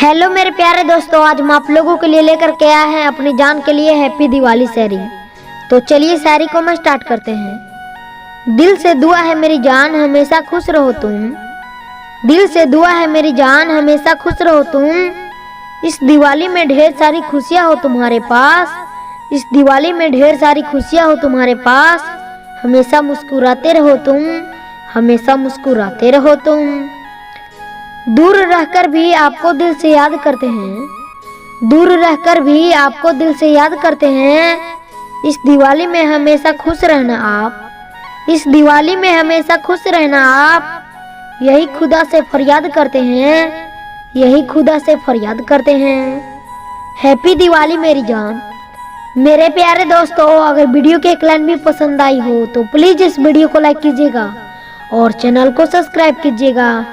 Hello मेरे प्यारे दोस्तों, आज हम आप लोगों के लिए लेकर के आए हैं अपनी जान के लिए हैप्पी दिवाली शायरी। तो चलिए शायरी को मैं स्टार्ट करते हैं। दिल से दुआ है मेरी जान, हमेशा खुश रहो तुम। दिल से दुआ है मेरी जान, हमेशा खुश रहो तुम। इस दिवाली में ढेर सारी खुशियां हो तुम्हारे पास। इस दिवाली में ढेर सारी खुशियां हो तुम्हारे पास। हमेशा मुस्कुराते रहो तुम, हमेशा मुस्कुराते रहो तुम। दूर रहकर भी आपको दिल से याद करते हैं। दूर रहकर भी आपको दिल से याद करते हैं। इस दिवाली में हमेशा खुश रहना आप। इस दिवाली में हमेशा खुश रहना आप। यही खुदा से फरियाद करते हैं, यही खुदा से फरियाद करते हैं। हैप्पी दिवाली मेरी जान। मेरे प्यारे दोस्तों, अगर वीडियो की एक लाइन भी पसंद आई हो तो प्लीज इस वीडियो को लाइक कीजिएगा और चैनल को सब्सक्राइब कीजिएगा।